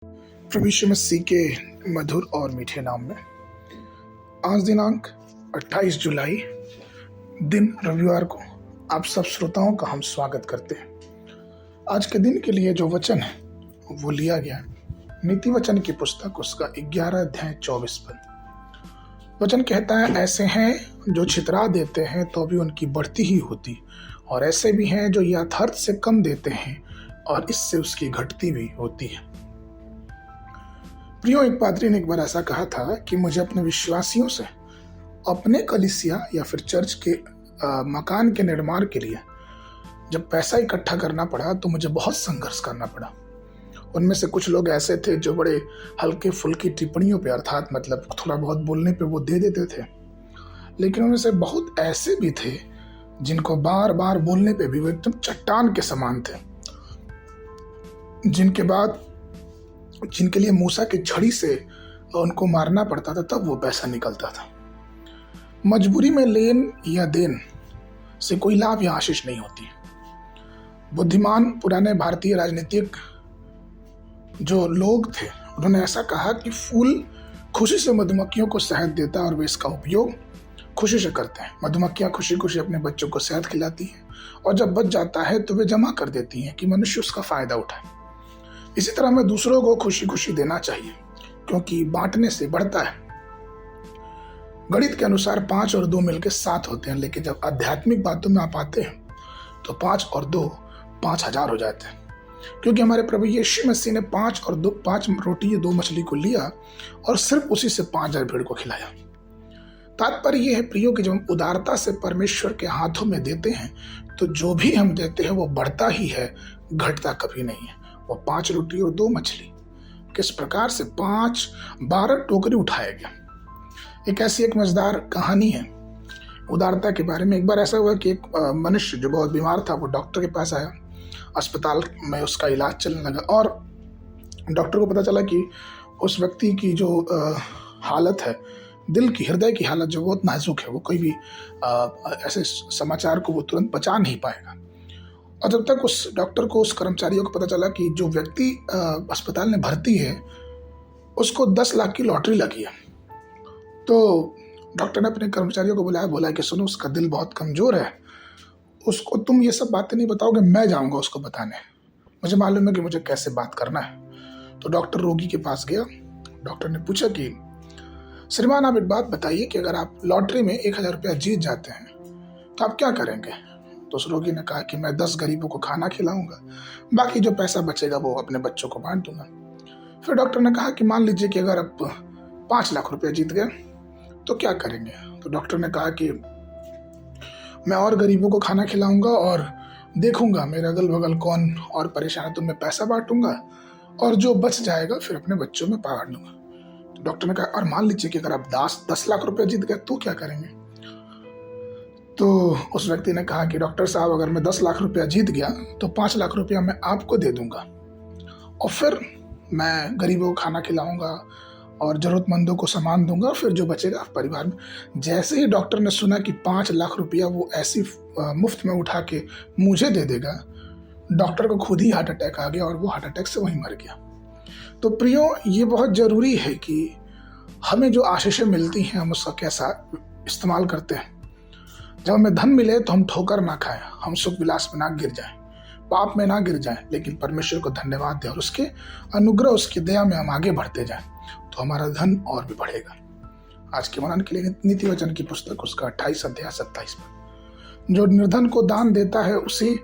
प्रभु यीशु मसीह के मधुर और मीठे नाम में आज दिनांक 28 जुलाई दिन रविवार को आप सब श्रोताओं का हम स्वागत करते हैं। आज के दिन के लिए जो वचन है वो लिया गया नीति वचन की पुस्तक उसका 11 अध्याय 24 पद। वचन कहता है, ऐसे हैं जो छितरा देते हैं तो भी उनकी बढ़ती ही होती, और ऐसे भी हैं जो यथार्थ से कम देते हैं और इससे उसकी घटती भी होती है। प्रियो, एक पादरी ने एक बार ऐसा कहा था कि मुझे अपने विश्वासियों से अपने कलीसिया या फिर चर्च के मकान के निर्माण के लिए जब पैसा इकट्ठा करना पड़ा तो मुझे बहुत संघर्ष करना पड़ा। उनमें से कुछ लोग ऐसे थे जो बड़े हल्के फुल्की टिप्पणियों पे अर्थात मतलब थोड़ा बहुत बोलने पे वो दे देते थे, लेकिन उनमें से बहुत ऐसे भी थे जिनको बार बार बोलने पे भी वो एकदम चट्टान के समान थे, जिनके लिए मूसा की छड़ी से उनको मारना पड़ता था तब वो पैसा निकलता था। मजबूरी में लेन या देन से कोई लाभ या आशीष नहीं होती। बुद्धिमान पुराने भारतीय राजनीतिक जो लोग थे उन्होंने ऐसा कहा कि फूल खुशी से मधुमक्खियों को शहद देता है और वे इसका उपयोग खुशी से करते हैं। मधुमक्खियां खुशी खुशी अपने बच्चों को शहद खिलाती हैं और जब बच जाता है तो वे जमा कर देती हैं कि मनुष्य उसका फायदा उठाए। इसी तरह हमें दूसरों को खुशी खुशी देना चाहिए, क्योंकि बांटने से बढ़ता है। गणित के अनुसार 5 और 2 मिलकर 7 होते हैं, लेकिन जब आध्यात्मिक बातों में आप आते हैं तो 5 और 2 5000 हो जाते हैं, क्योंकि हमारे प्रभु यीशु मसीह ने 5 रोटी 2 मछली को लिया और सिर्फ उसी से 5000 भीड़ को खिलाया। तात्पर्य यह है प्रियो कि जब हम उदारता से परमेश्वर के हाथों में देते हैं तो जो भी हम देते हैं वो बढ़ता ही है, घटता कभी नहीं है। वो 5 रोटी और 2 मछली किस प्रकार से 12 टोकरी उठाया गया। एक मजेदार कहानी है उदारता के बारे में। एक बार ऐसा हुआ कि एक मनुष्य जो बहुत बीमार था वो डॉक्टर के पास आया। अस्पताल में उसका इलाज चलने लगा और डॉक्टर को पता चला कि उस व्यक्ति की जो हालत है, दिल की हृदय की हालत जो बहुत नाजुक है, वो कोई भी ऐसे समाचार को वो तुरंत पचा नहीं पाएगा। और जब तक उस डॉक्टर को, उस कर्मचारियों को पता चला कि जो व्यक्ति अस्पताल में भर्ती है उसको 10 लाख की लॉटरी लगी है, तो डॉक्टर ने अपने कर्मचारियों को बोला कि सुनो, उसका दिल बहुत कमज़ोर है, उसको तुम ये सब बातें नहीं बताओगे, मैं जाऊंगा उसको बताने, मुझे मालूम है कि मुझे कैसे बात करना है। तो डॉक्टर रोगी के पास गया। डॉक्टर ने पूछा कि श्रीमान, आप एक बात बताइए कि अगर आप लॉटरी में 1000 रुपया जीत जाते हैं तो आप क्या करेंगे? तो उस रोगी ने कहा कि मैं 10 गरीबों को खाना खिलाऊंगा, बाकी जो पैसा बचेगा वो अपने बच्चों को बांट दूंगा। फिर डॉक्टर ने कहा कि मान लीजिए कि अगर आप 5 लाख रुपया जीत गए तो क्या करेंगे? तो डॉक्टर ने कहा कि मैं और गरीबों को खाना खिलाऊंगा और देखूंगा मेरे अगल बगल कौन और परेशान है तो मैं पैसा बांटूंगा और जो बच जाएगा फिर अपने बच्चों में बांट दूंगा। तो डॉक्टर ने कहा, और मान लीजिए कि अगर आप 10 लाख रुपया जीत गए तो क्या करेंगे? तो उस व्यक्ति ने कहा कि डॉक्टर साहब, अगर मैं 10 लाख रुपया जीत गया तो 5 लाख रुपया मैं आपको दे दूंगा और फिर मैं गरीबों को खाना खिलाऊंगा और जरूरतमंदों को सामान दूंगा, फिर जो बचेगा परिवार में। जैसे ही डॉक्टर ने सुना कि 5 लाख रुपया वो ऐसी मुफ्त में उठा के मुझे दे देगा, डॉक्टर को खुद ही हार्ट अटैक आ गया और वो हार्ट अटैक से वहीं मर गया। तो प्रियो, ये बहुत ज़रूरी है कि हमें जो आशीषें मिलती हैं हम उसका कैसा इस्तेमाल करते हैं। जब हमें धन मिले तो हम ठोकर ना खाएं, हम सुख विलास में ना गिर जाएं, पाप में ना गिर जाएं, लेकिन परमेश्वर को धन्यवाद दें और उसके अनुग्रह, उसकी दया में हम आगे बढ़ते जाएं तो हमारा धन और भी बढ़ेगा। आज के मनन के लिए नीति वचन की पुस्तक उसका 28 अध्याय 27 में, जो निर्धन को दान देता है उसे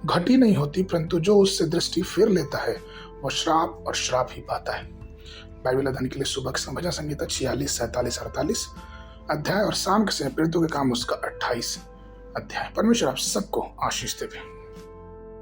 घटी नहीं होती, परंतु जो उससे दृष्टि फेर लेता है वो श्राप और श्राप ही पाता है। बाइबल अध्ययन के लिए सुबह के समय संगीता 46, 47, 48 अध्याय और शाम के समय प्रेरितों के काम उसका 28 अध्याय। परमेश्वर आप सबको आशीष देवे।